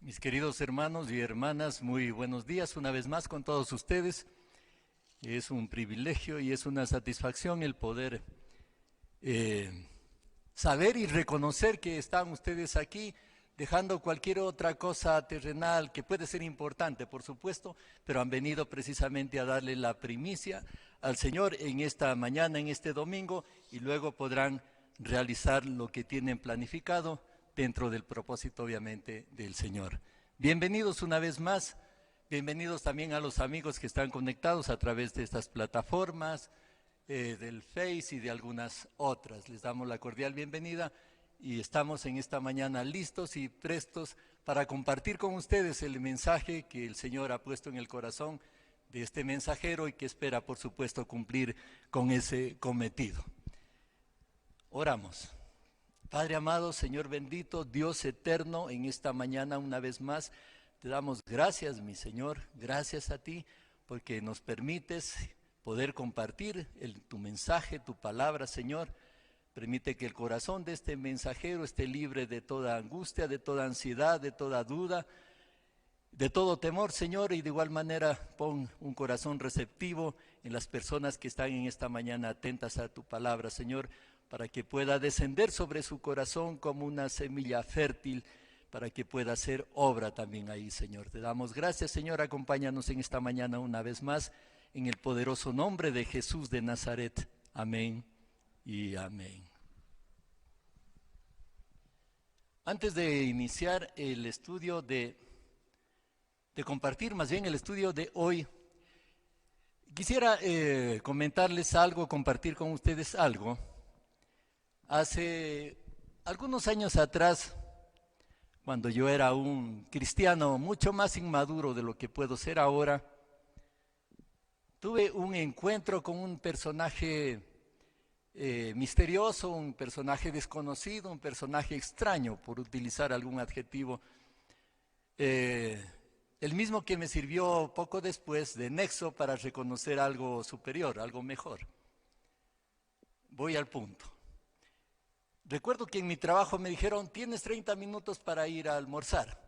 Mis queridos hermanos y hermanas, muy buenos días una vez más con todos ustedes. Es un privilegio y es una satisfacción el poder saber y reconocer que están ustedes aquí, dejando cualquier otra cosa terrenal que puede ser importante, por supuesto, pero han venido precisamente a darle la primicia al Señor en esta mañana, en este domingo, y luego podrán realizar lo que tienen planificado dentro del propósito, obviamente, del Señor. Bienvenidos una vez más, bienvenidos también a los amigos que están conectados a través de estas plataformas, del Face y de algunas otras. Les damos la cordial bienvenida y estamos en esta mañana listos y prestos para compartir con ustedes el mensaje que el Señor ha puesto en el corazón de este mensajero y que espera, por supuesto, cumplir con ese cometido. Oramos. Padre amado, Señor bendito, Dios eterno, en esta mañana una vez más te damos gracias, mi Señor, gracias a ti, porque nos permites poder compartir tu mensaje, tu palabra, Señor. Permite que el corazón de este mensajero esté libre de toda angustia, de toda ansiedad, de toda duda, de todo temor, Señor, y de igual manera pon un corazón receptivo en las personas que están en esta mañana atentas a tu palabra, Señor, para que pueda descender sobre su corazón como una semilla fértil, para que pueda hacer obra también ahí, Señor. Te damos gracias, Señor, acompáñanos en esta mañana una vez más, en el poderoso nombre de Jesús de Nazaret. Amén y amén. Antes de iniciar el estudio de compartir más bien el estudio de hoy, quisiera comentarles algo, compartir con ustedes algo. Hace algunos años atrás, cuando yo era un cristiano mucho más inmaduro de lo que puedo ser ahora, tuve un encuentro con un personaje misterioso, un personaje desconocido, un personaje extraño, por utilizar algún adjetivo, el mismo que me sirvió poco después de nexo para reconocer algo superior, algo mejor. Voy al punto. Recuerdo que en mi trabajo me dijeron, tienes 30 minutos para ir a almorzar.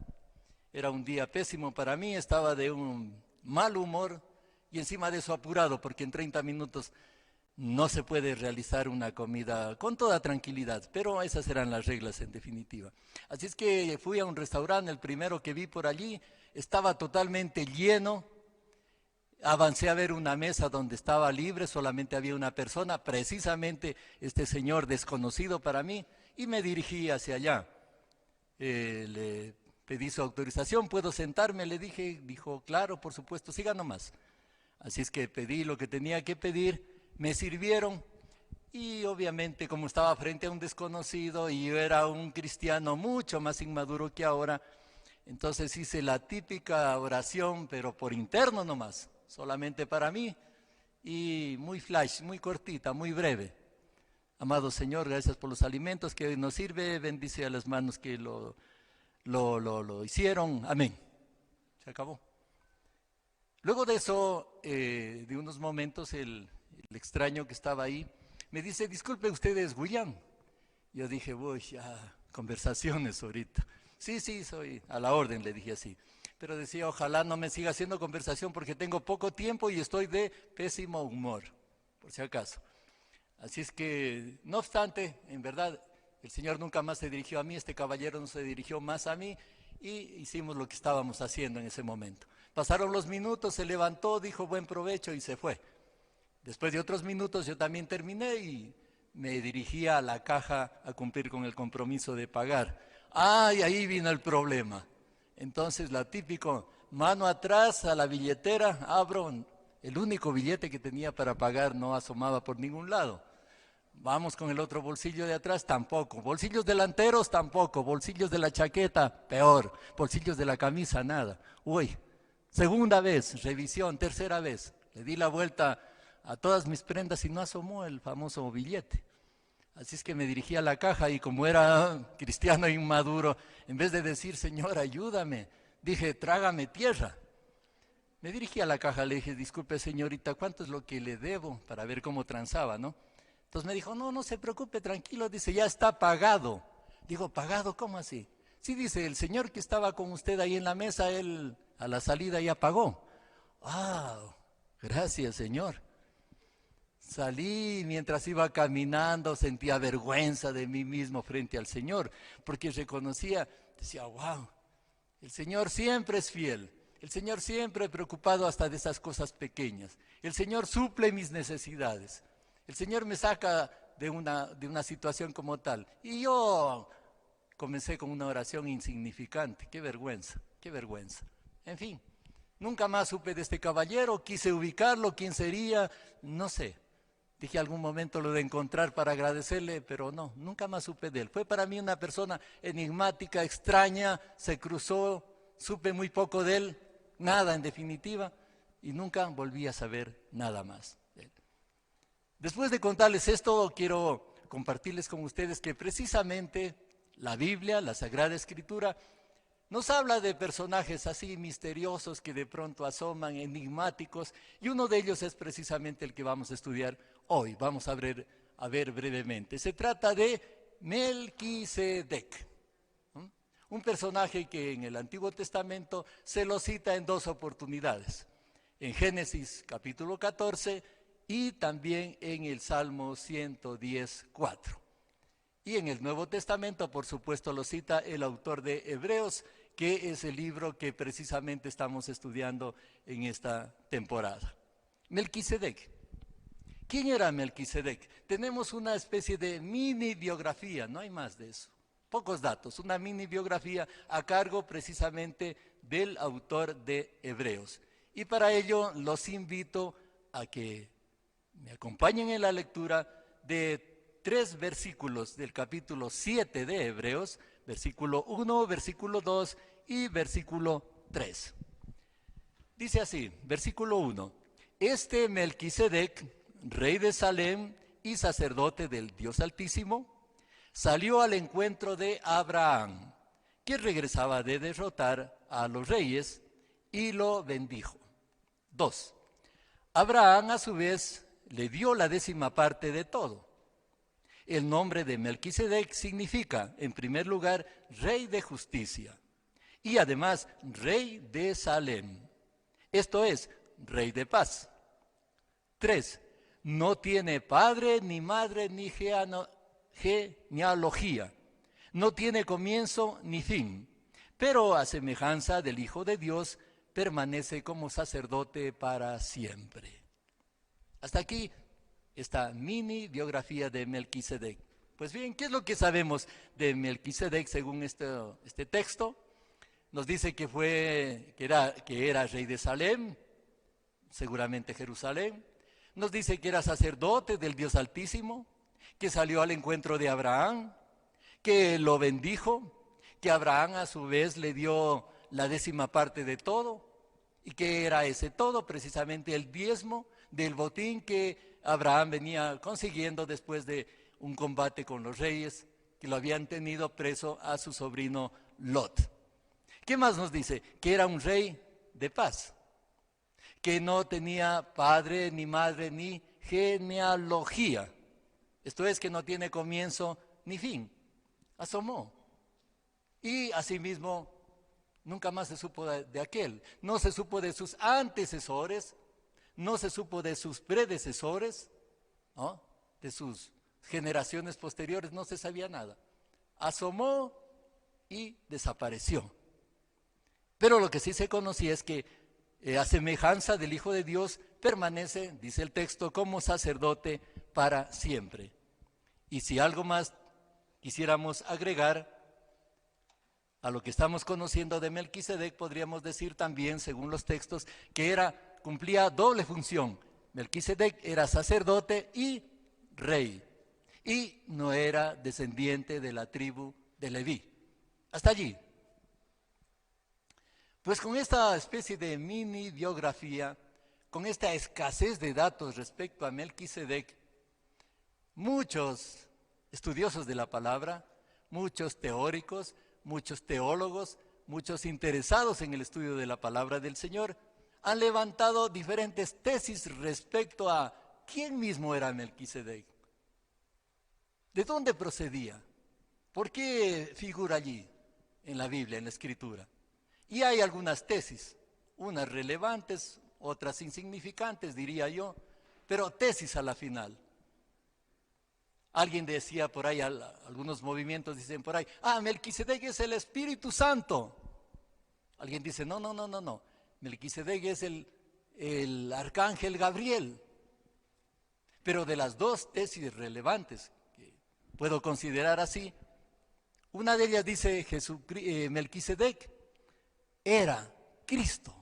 Era un día pésimo para mí, estaba de un mal humor y encima de eso apurado, porque en 30 minutos no se puede realizar una comida con toda tranquilidad, pero esas eran las reglas en definitiva. Así es que fui a un restaurante, el primero que vi por allí, estaba totalmente lleno. Avancé a ver una mesa donde estaba libre, solamente había una persona, precisamente este señor desconocido para mí, y me dirigí hacia allá. Le pedí su autorización, ¿puedo sentarme? Le dije, dijo, claro, por supuesto, siga nomás. Así es que pedí lo que tenía que pedir, me sirvieron, y obviamente como estaba frente a un desconocido y yo era un cristiano mucho más inmaduro que ahora, entonces hice la típica oración, pero por interno nomás, solamente para mí, y muy flash, muy cortita, muy breve. Amado Señor, gracias por los alimentos que hoy nos sirve, bendice a las manos que lo hicieron, amén. Se acabó. Luego de eso, de unos momentos, el extraño que estaba ahí me dice, disculpe, ¿usted es William? Yo dije, voy a conversaciones ahorita. Sí, soy a la orden, le dije así. Pero decía, ojalá no me siga haciendo conversación porque tengo poco tiempo y estoy de pésimo humor, por si acaso. Así es que, no obstante, en verdad, el Señor nunca más se dirigió a mí, este caballero no se dirigió más a mí y hicimos lo que estábamos haciendo en ese momento. Pasaron los minutos, se levantó, dijo buen provecho y se fue. Después de otros minutos yo también terminé y me dirigí a la caja a cumplir con el compromiso de pagar. Y ahí vino el problema. Entonces la típico, mano atrás a la billetera, abro, el único billete que tenía para pagar no asomaba por ningún lado. Vamos con el otro bolsillo de atrás, tampoco. Bolsillos delanteros, tampoco. Bolsillos de la chaqueta, peor. Bolsillos de la camisa, nada. Uy, segunda vez, revisión, tercera vez. Le di la vuelta a todas mis prendas y no asomó el famoso billete. Así es que me dirigí a la caja y como era cristiano inmaduro, en vez de decir, Señor, ayúdame, dije, trágame tierra. Me dirigí a la caja, le dije, disculpe señorita, ¿cuánto es lo que le debo? Para ver cómo transaba, ¿no? Entonces me dijo, no se preocupe, tranquilo, dice, ya está pagado. Digo, ¿pagado? ¿Cómo así? Sí, dice, el señor que estaba con usted ahí en la mesa, él a la salida ya pagó. Ah, gracias, señor. Salí mientras iba caminando, sentía vergüenza de mí mismo frente al Señor, porque reconocía, decía, wow, el Señor siempre es fiel, el Señor siempre preocupado hasta de esas cosas pequeñas, el Señor suple mis necesidades, el Señor me saca de una situación como tal. Y yo comencé con una oración insignificante, qué vergüenza, qué vergüenza. En fin, nunca más supe de este caballero, quise ubicarlo, quién sería, no sé. Dije algún momento lo de encontrar para agradecerle, pero no, nunca más supe de él. Fue para mí una persona enigmática, extraña, se cruzó, supe muy poco de él, nada en definitiva, y nunca volví a saber nada más de él. Después de contarles esto, quiero compartirles con ustedes que precisamente la Biblia, la Sagrada Escritura, nos habla de personajes así misteriosos que de pronto asoman, enigmáticos, y uno de ellos es precisamente el que vamos a estudiar hoy. Vamos a ver brevemente. Se trata de Melquisedec, un personaje que en el Antiguo Testamento se lo cita en dos oportunidades, en Génesis capítulo 14 y también en el Salmo 110:4. Y en el Nuevo Testamento, por supuesto, lo cita el autor de Hebreos, que es el libro que precisamente estamos estudiando en esta temporada. Melquisedec. ¿Quién era Melquisedec? Tenemos una especie de mini biografía, no hay más de eso. Pocos datos, una mini biografía a cargo precisamente del autor de Hebreos. Y para ello los invito a que me acompañen en la lectura de 3 versículos del capítulo 7 de Hebreos, versículo 1, versículo 2 y versículo 3. Dice así, versículo 1, este Melquisedec, rey de Salem y sacerdote del Dios Altísimo, salió al encuentro de Abraham, que regresaba de derrotar a los reyes, y lo bendijo. 2. Abraham a su vez le dio la 10ª parte de todo. El nombre de Melquisedec significa, en primer lugar, rey de justicia y además rey de Salem. Esto es, rey de paz. 3. No tiene padre, ni madre, ni genealogía. No tiene comienzo ni fin, pero a semejanza del Hijo de Dios, permanece como sacerdote para siempre. Hasta aquí esta mini biografía de Melquisedec. Pues bien, ¿qué es lo que sabemos de Melquisedec según este texto? Nos dice que era rey de Salem, seguramente Jerusalén. Nos dice que era sacerdote del Dios Altísimo, que salió al encuentro de Abraham, que lo bendijo, que Abraham a su vez le dio la 10ª parte de todo, y que era ese todo, precisamente el diezmo del botín que Abraham venía consiguiendo después de un combate con los reyes que lo habían tenido preso a su sobrino Lot. ¿Qué más nos dice? Que era un rey de paz, que no tenía padre, ni madre, ni genealogía. Esto es, que no tiene comienzo ni fin. Asomó. Y asimismo, nunca más se supo de aquel. No se supo de sus antecesores, no se supo de sus predecesores, ¿no? De sus generaciones posteriores, no se sabía nada. Asomó y desapareció. Pero lo que sí se conocía es que a semejanza del Hijo de Dios permanece, dice el texto, como sacerdote para siempre. Y si algo más quisiéramos agregar a lo que estamos conociendo de Melquisedec, podríamos decir también, según los textos, que cumplía doble función. Melquisedec era sacerdote y rey, y no era descendiente de la tribu de Leví. Hasta allí. Pues con esta especie de mini biografía, con esta escasez de datos respecto a Melquisedec, muchos estudiosos de la palabra, muchos teóricos, muchos teólogos, muchos interesados en el estudio de la palabra del Señor, han levantado diferentes tesis respecto a quién mismo era Melquisedec, de dónde procedía, por qué figura allí en la Biblia, en la Escritura. Y hay algunas tesis, unas relevantes, otras insignificantes, diría yo, pero tesis a la final. Alguien decía por ahí, algunos movimientos dicen por ahí, Melquisedec es el Espíritu Santo. Alguien dice, no, Melquisedec es el arcángel Gabriel. Pero de las dos tesis relevantes, que puedo considerar así, una de ellas dice Melquisedec era Cristo,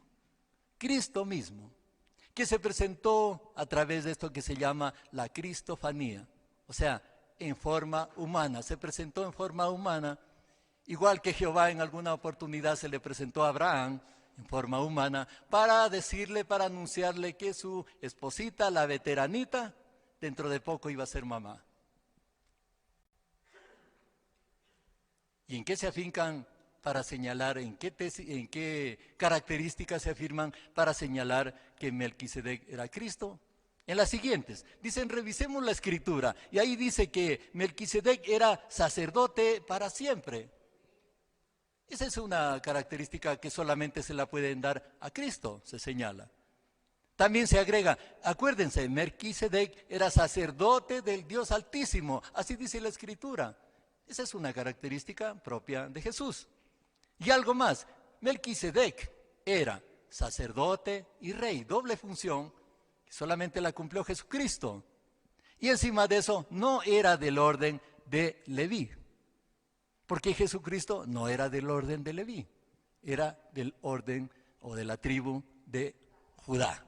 Cristo mismo, que se presentó a través de esto que se llama la cristofanía, o sea, en forma humana, se presentó en forma humana, igual que Jehová en alguna oportunidad se le presentó a Abraham en forma humana, para decirle, para anunciarle que su esposita, la veteranita, dentro de poco iba a ser mamá. ¿Y en qué se afincan para señalar, en qué características se afirman para señalar que Melquisedec era Cristo? En las siguientes, dicen, revisemos la Escritura, y ahí dice que Melquisedec era sacerdote para siempre. Esa es una característica que solamente se la pueden dar a Cristo, se señala. También se agrega, acuérdense, Melquisedec era sacerdote del Dios Altísimo, así dice la Escritura. Esa es una característica propia de Jesús. Y algo más, Melquisedec era sacerdote y rey, doble función, que solamente la cumplió Jesucristo. Y encima de eso, no era del orden de Leví, porque Jesucristo no era del orden de Leví, era del orden o de la tribu de Judá.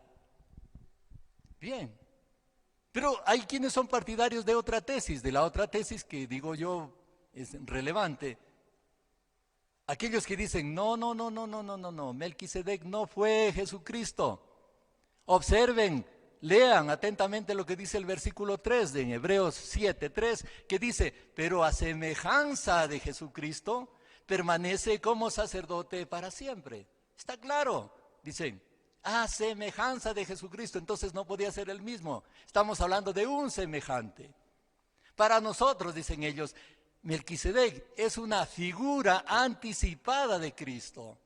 Bien, pero hay quienes son partidarios de otra tesis, de la otra tesis que digo yo es relevante. Aquellos que dicen, no, Melquisedec no fue Jesucristo. Observen, lean atentamente lo que dice el versículo 3 de Hebreos 7:3, que dice, pero a semejanza de Jesucristo, permanece como sacerdote para siempre. Está claro, dicen. A semejanza de Jesucristo, entonces no podía ser el mismo. Estamos hablando de un semejante. Para nosotros, dicen ellos, Melquisedec es una figura anticipada de Cristo.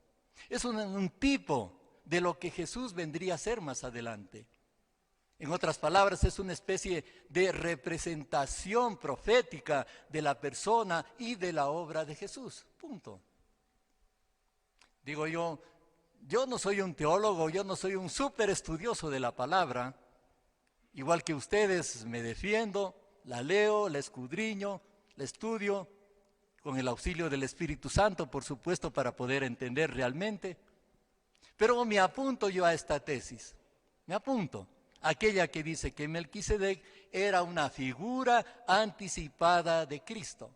Es un tipo de lo que Jesús vendría a ser más adelante. En otras palabras, es una especie de representación profética de la persona y de la obra de Jesús. Punto. Digo yo no soy un teólogo, yo no soy un súper estudioso de la palabra. Igual que ustedes, me defiendo, la leo, la escudriño, la estudio, con el auxilio del Espíritu Santo, por supuesto, para poder entender realmente. Pero me apunto yo a esta tesis, me apunto, aquella que dice que Melquisedec era una figura anticipada de Cristo,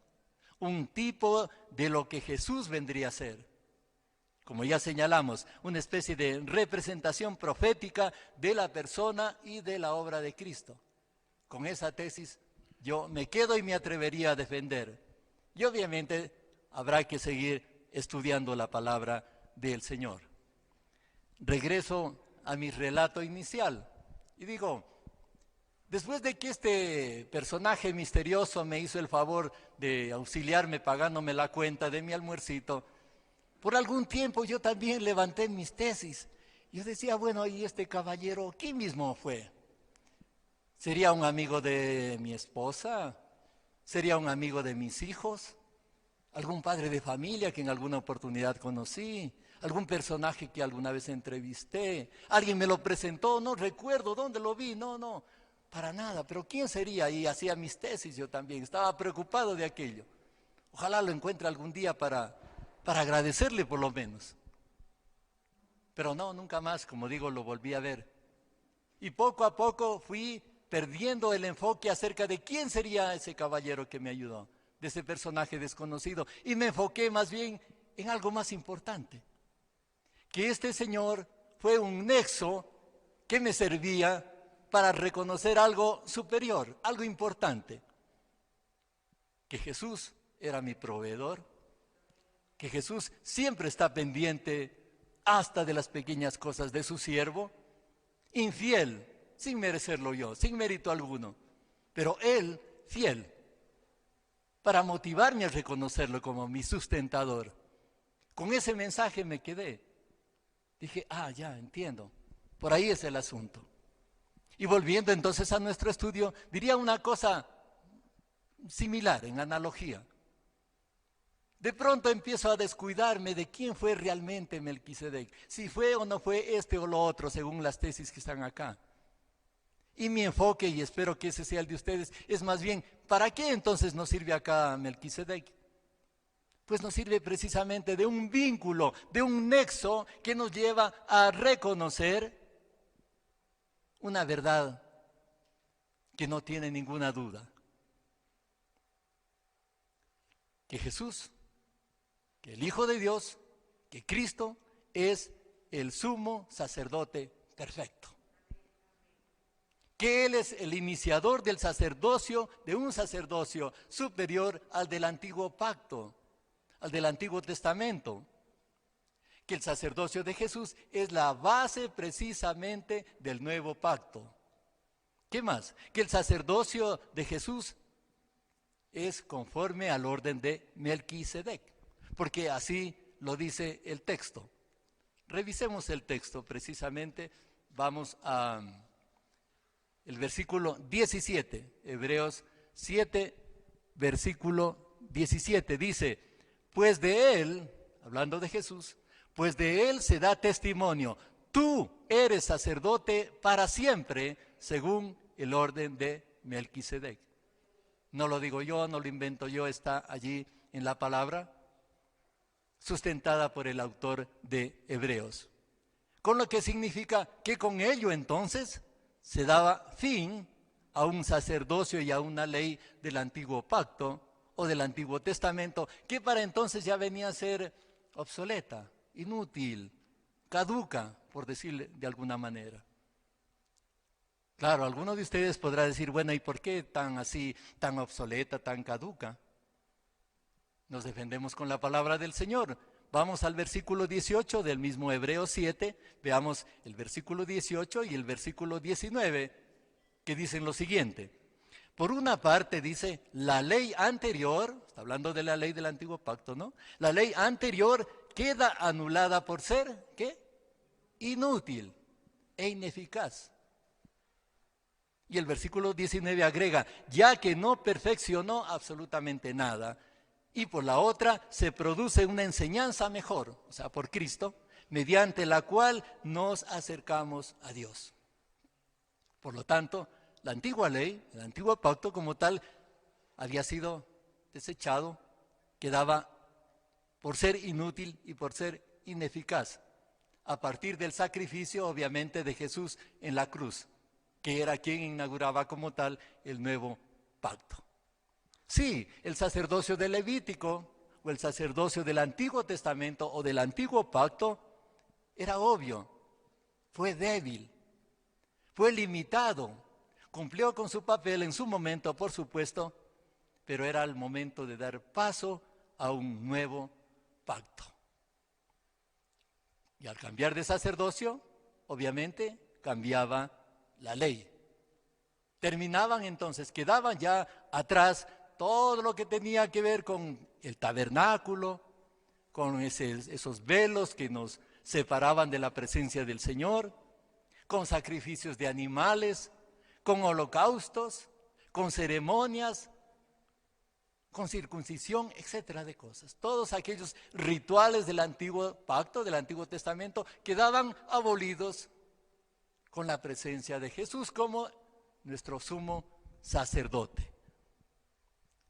un tipo de lo que Jesús vendría a ser. Como ya señalamos, una especie de representación profética de la persona y de la obra de Cristo. Con esa tesis yo me quedo y me atrevería a defender. Y obviamente habrá que seguir estudiando la palabra del Señor. Regreso a mi relato inicial y digo, después de que este personaje misterioso me hizo el favor de auxiliarme pagándome la cuenta de mi almuercito, por algún tiempo yo también levanté mis tesis. Yo decía, bueno, ¿y este caballero quién mismo fue? ¿Sería un amigo de mi esposa? ¿Sería un amigo de mis hijos? ¿Algún padre de familia que en alguna oportunidad conocí? ¿Algún personaje que alguna vez entrevisté? ¿Alguien me lo presentó? No recuerdo dónde lo vi, no, para nada. ¿Pero quién sería? Y hacía mis tesis yo también, estaba preocupado de aquello. Ojalá lo encuentre algún día para agradecerle por lo menos. Pero no, nunca más, como digo, lo volví a ver. Y poco a poco fui perdiendo el enfoque acerca de quién sería ese caballero que me ayudó, de ese personaje desconocido. Y me enfoqué más bien en algo más importante, que este señor fue un nexo que me servía para reconocer algo superior, algo importante, que Jesús era mi proveedor, que Jesús siempre está pendiente hasta de las pequeñas cosas de su siervo, infiel, sin merecerlo yo, sin mérito alguno, pero Él fiel, para motivarme a reconocerlo como mi sustentador. Con ese mensaje me quedé. Dije, ya, entiendo. Por ahí es el asunto. Y volviendo entonces a nuestro estudio, diría una cosa similar, en analogía. De pronto empiezo a descuidarme de quién fue realmente Melquisedec, si fue o no fue este o lo otro, según las tesis que están acá. Y mi enfoque, y espero que ese sea el de ustedes, es más bien, ¿para qué entonces nos sirve acá Melquisedec? Pues nos sirve precisamente de un vínculo, de un nexo que nos lleva a reconocer una verdad que no tiene ninguna duda. Que Jesús, que el Hijo de Dios, que Cristo es el sumo sacerdote perfecto. Que Él es el iniciador del sacerdocio, de un sacerdocio superior al del antiguo pacto, al del Antiguo Testamento. Que el sacerdocio de Jesús es la base precisamente del nuevo pacto. ¿Qué más? Que el sacerdocio de Jesús es conforme al orden de Melquisedec, porque así lo dice el texto. Revisemos el texto precisamente, vamos a el versículo 17, Hebreos 7, versículo 17, dice, pues de Él, hablando de Jesús, pues de Él se da testimonio, tú eres sacerdote para siempre, según el orden de Melquisedec. No lo digo yo, no lo invento yo, está allí en la palabra, sustentada por el autor de Hebreos. Con lo que significa que con ello entonces se daba fin a un sacerdocio y a una ley del antiguo pacto o del Antiguo Testamento, que para entonces ya venía a ser obsoleta, inútil, caduca, por decirle de alguna manera. Claro, alguno de ustedes podrá decir, bueno, ¿y por qué tan así, tan obsoleta, tan caduca? Nos defendemos con la palabra del Señor. Vamos al versículo 18 del mismo Hebreos 7, veamos el versículo 18 y el versículo 19, que dicen lo siguiente. Por una parte dice, la ley anterior, está hablando de la ley del antiguo pacto, ¿no? La ley anterior queda anulada por ser, ¿qué? Inútil e ineficaz. Y el versículo 19 agrega, ya que no perfeccionó absolutamente nada, y por la otra se produce una enseñanza mejor, o sea, por Cristo, mediante la cual nos acercamos a Dios. Por lo tanto, la antigua ley, el antiguo pacto como tal, había sido desechado, quedaba por ser inútil y por ser ineficaz, a partir del sacrificio, obviamente, de Jesús en la cruz, que era quien inauguraba como tal el nuevo pacto. Sí, el sacerdocio del Levítico o el sacerdocio del Antiguo Testamento o del Antiguo Pacto era obvio, fue débil, fue limitado, cumplió con su papel en su momento, por supuesto, pero era el momento de dar paso a un nuevo pacto. Y al cambiar de sacerdocio, obviamente, cambiaba la ley. Terminaban entonces, quedaban ya atrás todo lo que tenía que ver con el tabernáculo, con esos velos que nos separaban de la presencia del Señor, con sacrificios de animales, con holocaustos, con ceremonias, con circuncisión, etcétera de cosas. Todos aquellos rituales del antiguo pacto, del Antiguo Testamento, quedaban abolidos con la presencia de Jesús como nuestro sumo sacerdote.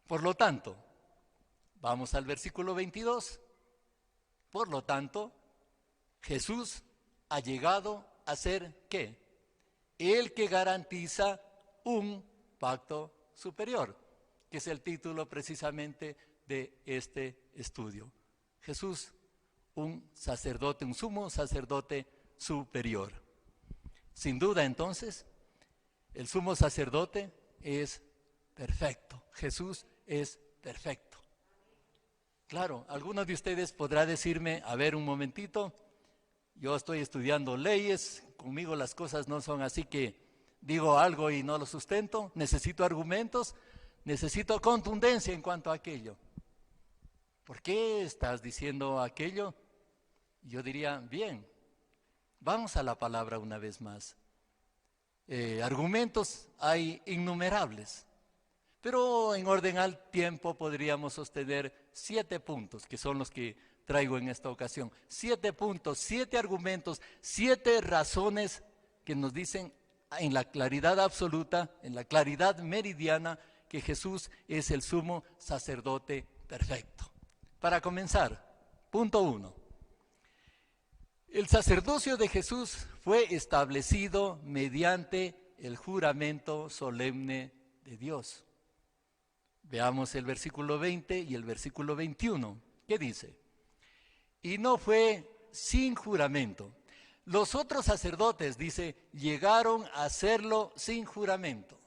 Por lo tanto, vamos al versículo 22. Por lo tanto, Jesús ha llegado a ser, ¿qué? El que garantiza un pacto superior, que es el título precisamente de este estudio. Jesús, un sacerdote, un sumo sacerdote superior. Sin duda, entonces, el sumo sacerdote es perfecto. Jesús es perfecto. Claro, alguno de ustedes podrá decirme, a ver un momentito, yo estoy estudiando leyes, conmigo las cosas no son así que digo algo y no lo sustento, necesito argumentos, necesito contundencia en cuanto a aquello. ¿Por qué estás diciendo aquello? Yo diría, bien, vamos a la palabra una vez más. Argumentos hay innumerables, pero en orden al tiempo podríamos sostener 7 puntos, que son los que traigo en esta ocasión. 7 puntos, 7 argumentos, 7 razones que nos dicen en la claridad absoluta, en la claridad meridiana, que Jesús es el sumo sacerdote perfecto. Para comenzar, punto 1. El sacerdocio de Jesús fue establecido mediante el juramento solemne de Dios. Veamos el versículo 20 y el versículo 21. ¿Qué dice? Y no fue sin juramento. Los otros sacerdotes, dice, llegaron a hacerlo sin juramento.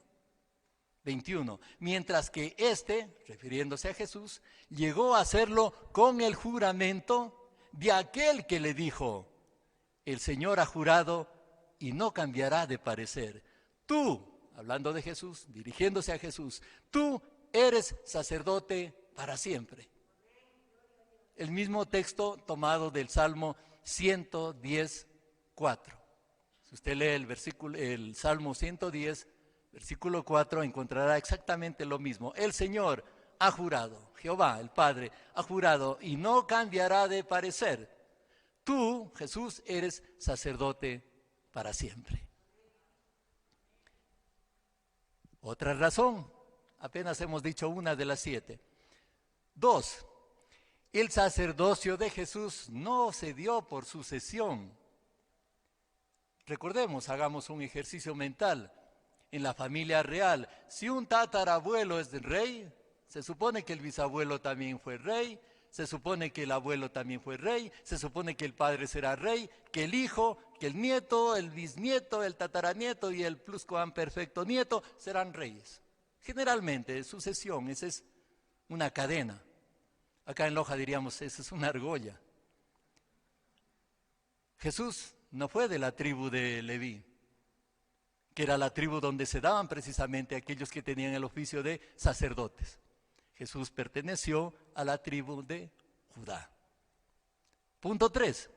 21. Mientras que éste, refiriéndose a Jesús, llegó a hacerlo con el juramento de aquel que le dijo: el Señor ha jurado y no cambiará de parecer. Tú, hablando de Jesús, dirigiéndose a Jesús, tú eres sacerdote para siempre. El mismo texto tomado del Salmo 110:4. Si usted lee el Salmo 110, versículo 4, encontrará exactamente lo mismo. El Señor ha jurado, Jehová, el Padre, ha jurado y no cambiará de parecer. Tú, Jesús, eres sacerdote para siempre. Otra razón, apenas hemos dicho una de las 7. 2. El sacerdocio de Jesús no se dio por sucesión. Recordemos, hagamos un ejercicio mental. En la familia real, si un tatarabuelo es rey, se supone que el bisabuelo también fue rey, se supone que el abuelo también fue rey, se supone que el padre será rey, que el hijo, que el nieto, el bisnieto, el tataranieto y el pluscuamperfecto nieto serán reyes. Generalmente, sucesión, esa es una cadena. Acá en Loja diríamos, esa es una argolla. Jesús no fue de la tribu de Leví, que era la tribu donde se daban precisamente aquellos que tenían el oficio de sacerdotes. Jesús perteneció a la tribu de Judá. Punto 3.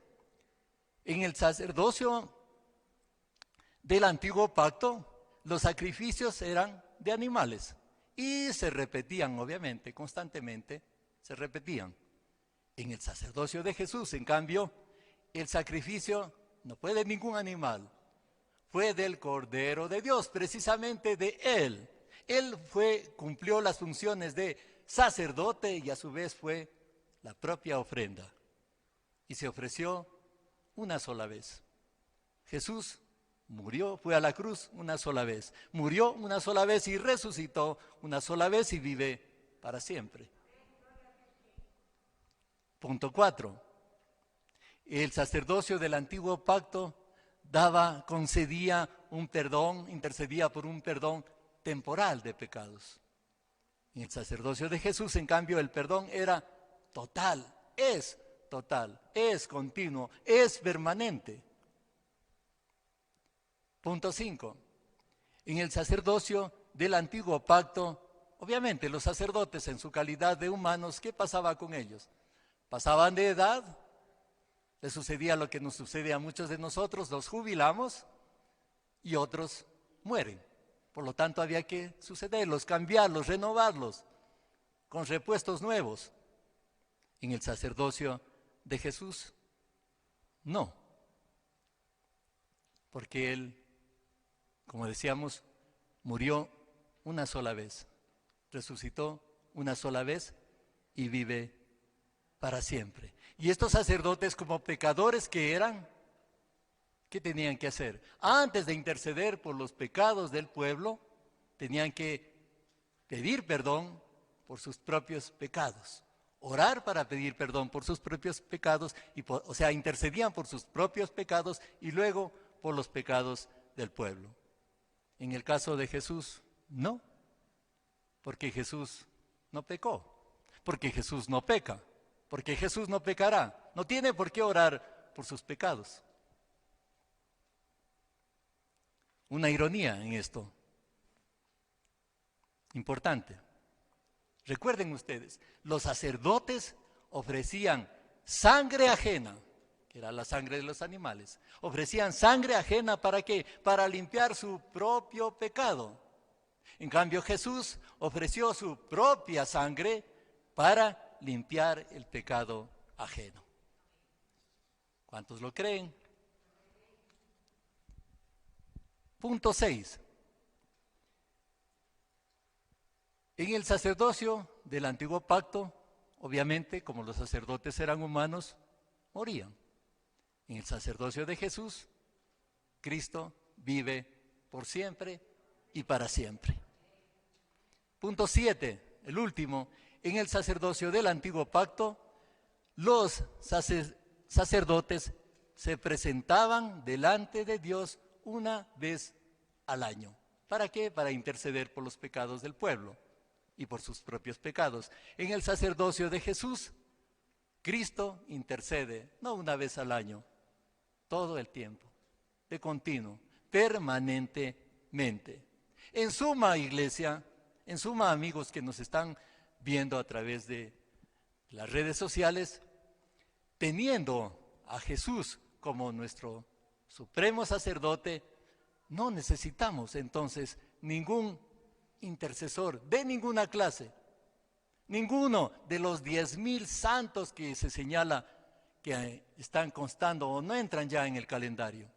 En el sacerdocio del antiguo pacto, los sacrificios eran de animales y se repetían, obviamente, constantemente, se repetían. En el sacerdocio de Jesús, en cambio, el sacrificio no fue de ningún animal, fue del Cordero de Dios, precisamente de Él. Él cumplió las funciones de sacerdote y a su vez fue la propia ofrenda. Y se ofreció una sola vez. Jesús murió, fue a la cruz una sola vez. Murió una sola vez y resucitó una sola vez y vive para siempre. Punto 4. El sacerdocio del antiguo pacto concedía un perdón, intercedía por un perdón temporal de pecados. En el sacerdocio de Jesús, en cambio, el perdón era total, es continuo, es permanente. Punto 5. En el sacerdocio del antiguo pacto, obviamente los sacerdotes en su calidad de humanos, ¿qué pasaba con ellos? Pasaban de edad, les sucedía lo que nos sucede a muchos de nosotros, los jubilamos y otros mueren. Por lo tanto, había que sucederlos, cambiarlos, renovarlos, con repuestos nuevos. En el sacerdocio de Jesús, no. Porque Él, como decíamos, murió una sola vez, resucitó una sola vez y vive para siempre. Y estos sacerdotes, como pecadores que eran, ¿qué tenían que hacer? Antes de interceder por los pecados del pueblo, tenían que pedir perdón por sus propios pecados. Orar para pedir perdón por sus propios pecados, o sea, intercedían por sus propios pecados y luego por los pecados del pueblo. En el caso de Jesús, no, porque Jesús no pecó, porque Jesús no peca, porque Jesús no pecará, no tiene por qué orar por sus pecados. Una ironía en esto, importante. Recuerden ustedes, los sacerdotes ofrecían sangre ajena, que era la sangre de los animales. Ofrecían sangre ajena, ¿para qué? Para limpiar su propio pecado. En cambio, Jesús ofreció su propia sangre para limpiar el pecado ajeno. ¿Cuántos lo creen? Punto 6. En el sacerdocio del antiguo pacto, obviamente, como los sacerdotes eran humanos, morían. En el sacerdocio de Jesús, Cristo vive por siempre y para siempre. Punto 7, el último. En el sacerdocio del antiguo pacto, los sacerdotes se presentaban delante de Dios una vez al año. ¿Para qué? Para interceder por los pecados del pueblo y por sus propios pecados. En el sacerdocio de Jesús, Cristo intercede, no una vez al año, todo el tiempo, de continuo, permanentemente. En suma, iglesia, en suma, amigos que nos están viendo a través de las redes sociales, teniendo a Jesús como nuestro supremo sacerdote, no necesitamos entonces ningún intercesor de ninguna clase. Ninguno de los 10,000 santos que se señala que están constando o no entran ya en el calendario.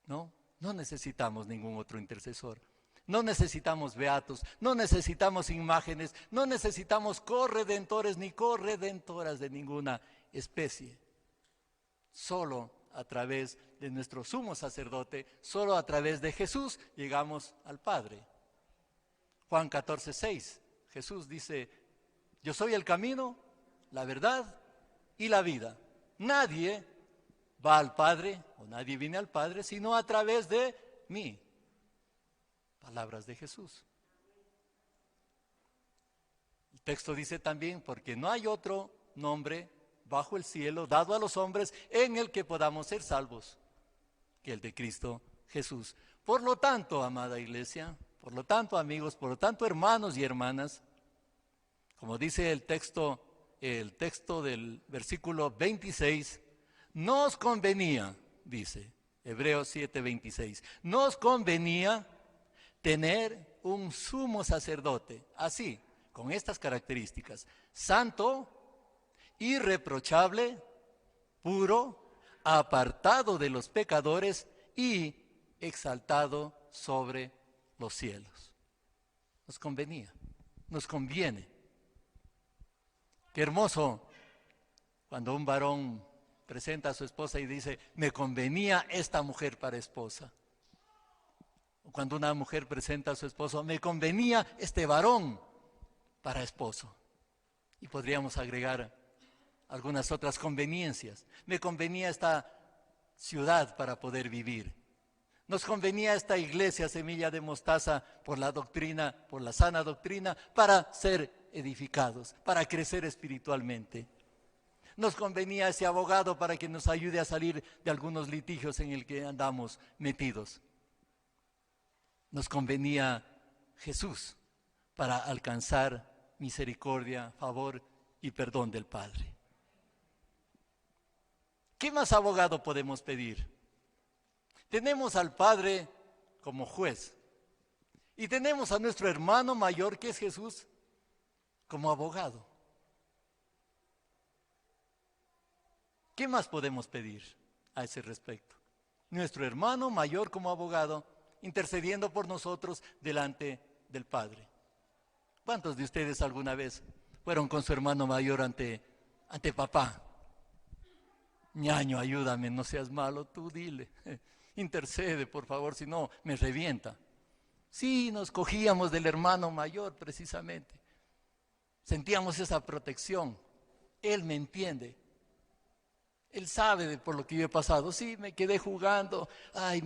No necesitamos ningún otro intercesor. No necesitamos beatos, no necesitamos imágenes, no necesitamos corredentores ni corredentoras de ninguna especie. Solo a través de nuestro sumo sacerdote, solo a través de Jesús llegamos al Padre. Juan 14:6, Jesús dice: yo soy el camino, la verdad y la vida. Nadie va al Padre, o nadie viene al Padre, sino a través de mí. Palabras de Jesús. El texto dice también: porque no hay otro nombre bajo el cielo dado a los hombres en el que podamos ser salvos que el de Cristo Jesús. Por lo tanto, amada iglesia, por lo tanto, amigos, por lo tanto, hermanos y hermanas, como dice el texto del versículo 26, nos convenía, dice Hebreos 7:26, nos convenía tener un sumo sacerdote, así, con estas características: santo, irreprochable, puro, apartado de los pecadores y exaltado sobre los cielos. Nos convenía, nos conviene. Qué hermoso cuando un varón presenta a su esposa y dice: me convenía esta mujer para esposa. O cuando una mujer presenta a su esposo: me convenía este varón para esposo. Y podríamos agregar algunas otras conveniencias. Me convenía esta ciudad para poder vivir. Nos convenía esta iglesia Semilla de Mostaza por la doctrina, por la sana doctrina, para ser edificados, para crecer espiritualmente. Nos convenía ese abogado para que nos ayude a salir de algunos litigios en el que andamos metidos. Nos convenía Jesús para alcanzar misericordia, favor y perdón del Padre. ¿Qué más abogado podemos pedir? Tenemos al Padre como juez y tenemos a nuestro hermano mayor, que es Jesús, como abogado. ¿Qué más podemos pedir a ese respecto? Nuestro hermano mayor como abogado, intercediendo por nosotros delante del Padre. ¿Cuántos de ustedes alguna vez fueron con su hermano mayor ante papá? Ñaño, ayúdame, no seas malo, tú dile, intercede por favor, si no me revienta. Sí, nos cogíamos del hermano mayor precisamente. Sentíamos esa protección. Él me entiende. Él sabe por lo que yo he pasado. Sí, me quedé jugando. Ay,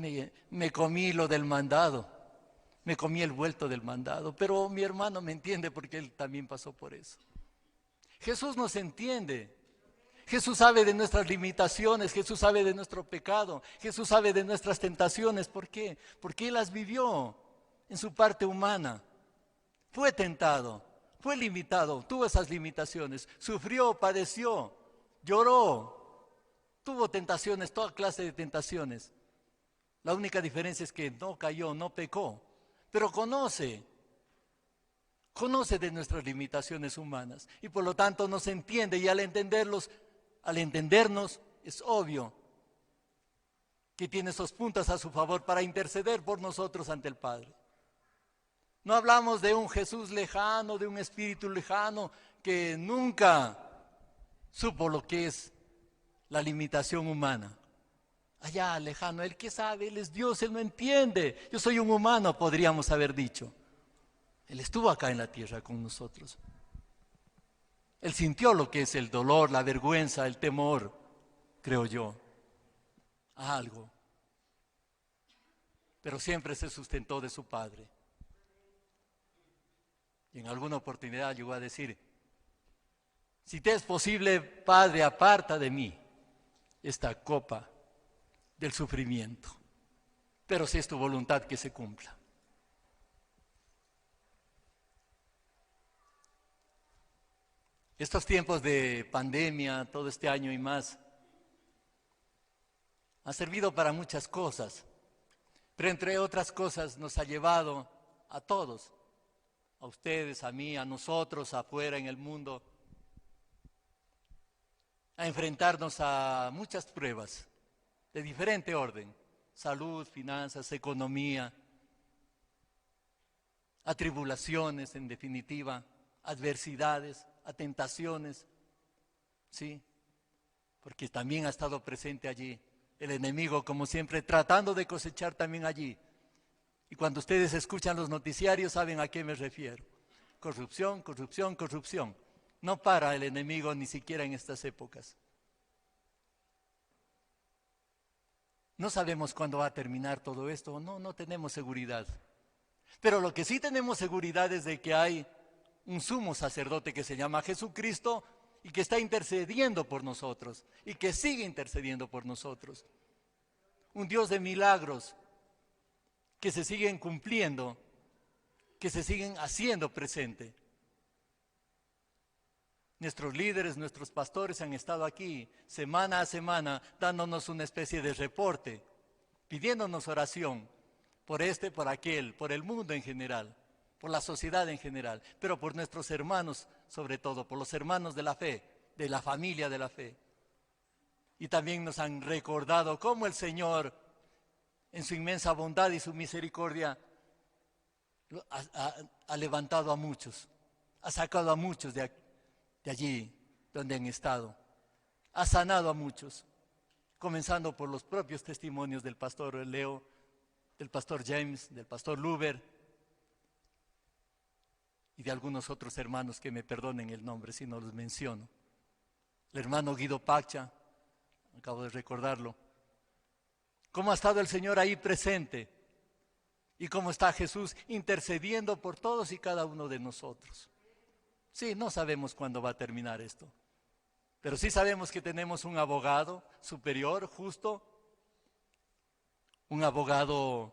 me comí lo del mandado. Me comí el vuelto del mandado. Pero mi hermano me entiende porque él también pasó por eso. Jesús nos entiende. Jesús sabe de nuestras limitaciones. Jesús sabe de nuestro pecado. Jesús sabe de nuestras tentaciones. ¿Por qué? Porque Él las vivió en su parte humana. Fue tentado, fue limitado, tuvo esas limitaciones. Sufrió, padeció. lloró, tuvo tentaciones, toda clase de tentaciones. La única diferencia es que no cayó, no pecó, pero conoce de nuestras limitaciones humanas y por lo tanto nos entiende, y al entendernos, es obvio que tiene esos puntos a su favor para interceder por nosotros ante el Padre. No hablamos de un Jesús lejano, de un espíritu lejano que nunca supo lo que es la limitación humana. Allá, lejano, Él que sabe, Él es Dios, Él no entiende. Yo soy un humano, podríamos haber dicho. Él estuvo acá en la tierra con nosotros. Él sintió lo que es el dolor, la vergüenza, el temor, creo yo, a algo. Pero siempre se sustentó de su Padre. Y en alguna oportunidad llegó a decir: si te es posible, Padre, aparta de mí esta copa del sufrimiento, pero si es tu voluntad que se cumpla. Estos tiempos de pandemia, todo este año y más, ha servido para muchas cosas, pero entre otras cosas nos ha llevado a todos, a ustedes, a mí, a nosotros, afuera en el mundo, a enfrentarnos a muchas pruebas de diferente orden: salud, finanzas, economía, a tribulaciones, en definitiva, adversidades, a tentaciones, ¿sí? Porque también ha estado presente allí el enemigo, como siempre, tratando de cosechar también allí. Y cuando ustedes escuchan los noticiarios, saben a qué me refiero. Corrupción, corrupción, corrupción. No para el enemigo ni siquiera en estas épocas. No sabemos cuándo va a terminar todo esto, no tenemos seguridad. Pero lo que sí tenemos seguridad es de que hay un sumo sacerdote que se llama Jesucristo y que está intercediendo por nosotros y que sigue intercediendo por nosotros. Un Dios de milagros que se siguen cumpliendo, que se siguen haciendo presente. Nuestros líderes, nuestros pastores han estado aquí semana a semana dándonos una especie de reporte, pidiéndonos oración por este, por aquel, por el mundo en general, por la sociedad en general, pero por nuestros hermanos sobre todo, por los hermanos de la fe, de la familia de la fe. Y también nos han recordado cómo el Señor, en su inmensa bondad y su misericordia, ha levantado a muchos, ha sacado a muchos de allí donde han estado, ha sanado a muchos, comenzando por los propios testimonios del pastor Leo, del pastor James, del pastor Luber y de algunos otros hermanos que me perdonen el nombre si no los menciono. El hermano Guido Pacha, acabo de recordarlo. Cómo ha estado el Señor ahí presente y cómo está Jesús intercediendo por todos y cada uno de nosotros. Sí, no sabemos cuándo va a terminar esto, pero sí sabemos que tenemos un abogado superior, justo, un abogado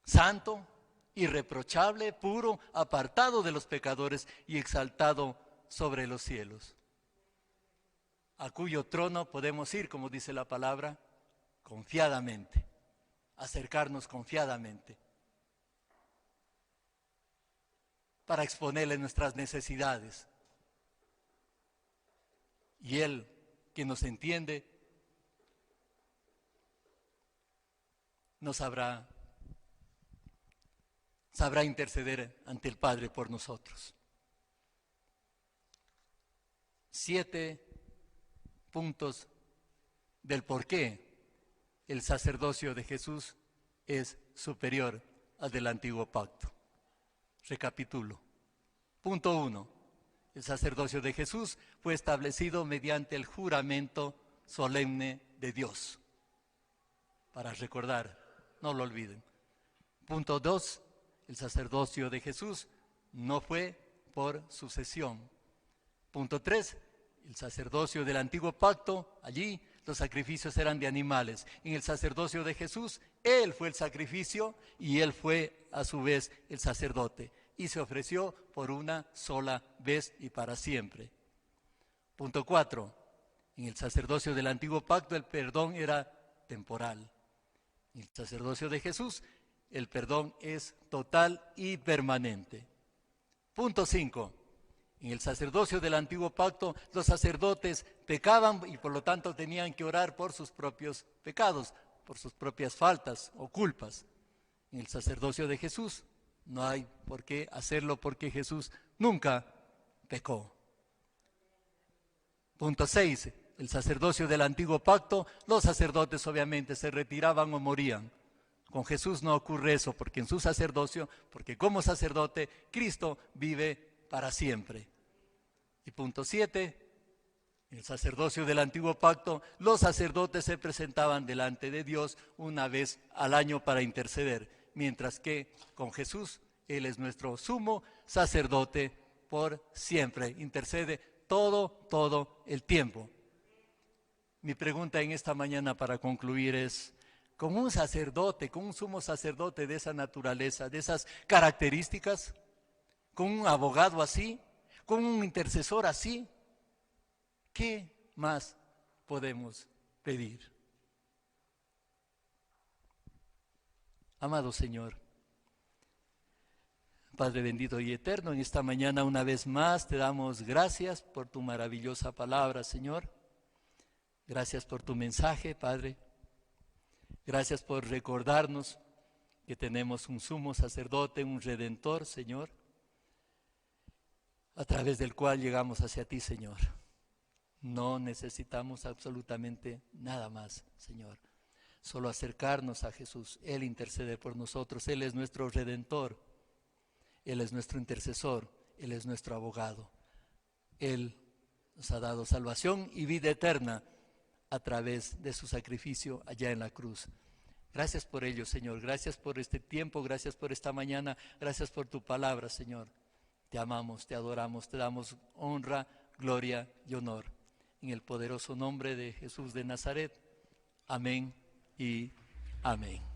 santo, irreprochable, puro, apartado de los pecadores y exaltado sobre los cielos, a cuyo trono podemos ir, como dice la palabra, confiadamente, acercarnos confiadamente, para exponerle nuestras necesidades. Y Él, que nos entiende, nos sabrá interceder ante el Padre por nosotros. 7 puntos del por qué el sacerdocio de Jesús es superior al del antiguo pacto. Recapitulo. Punto 1. El sacerdocio de Jesús fue establecido mediante el juramento solemne de Dios. Para recordar, no lo olviden. Punto 2. El sacerdocio de Jesús no fue por sucesión. Punto 3. El sacerdocio del antiguo pacto, allí los sacrificios eran de animales. En el sacerdocio de Jesús, Él fue el sacrificio y Él fue a su vez el sacerdote. Y se ofreció por una sola vez y para siempre. Punto 4. En el sacerdocio del antiguo pacto el perdón era temporal. En el sacerdocio de Jesús el perdón es total y permanente. Punto 5. En el sacerdocio del antiguo pacto los sacerdotes pecaban y por lo tanto tenían que orar por sus propios pecados, por sus propias faltas o culpas. En el sacerdocio de Jesús no hay por qué hacerlo porque Jesús nunca pecó. Punto 6. El sacerdocio del antiguo pacto, los sacerdotes obviamente se retiraban o morían. Con Jesús no ocurre eso, porque en su sacerdocio, porque como sacerdote, Cristo vive para siempre. Y punto 7, en el sacerdocio del antiguo pacto, los sacerdotes se presentaban delante de Dios una vez al año para interceder, mientras que con Jesús, Él es nuestro sumo sacerdote por siempre, intercede todo el tiempo. Mi pregunta en esta mañana para concluir es, con un sacerdote, con un sumo sacerdote de esa naturaleza, de esas características, con un abogado así, con un intercesor así, ¿qué más podemos pedir? Amado Señor, Padre bendito y eterno, en esta mañana una vez más te damos gracias por tu maravillosa palabra, Señor. Gracias por tu mensaje, Padre. Gracias por recordarnos que tenemos un sumo sacerdote, un redentor, Señor, a través del cual llegamos hacia ti, Señor. No necesitamos absolutamente nada más, Señor. Solo acercarnos a Jesús. Él intercede por nosotros. Él es nuestro redentor. Él es nuestro intercesor. Él es nuestro abogado. Él nos ha dado salvación y vida eterna a través de su sacrificio allá en la cruz. Gracias por ello, Señor. Gracias por este tiempo, gracias por esta mañana, gracias por tu palabra, Señor. Te amamos, te adoramos, te damos honra, gloria y honor. En el poderoso nombre de Jesús de Nazaret. Amén y amén.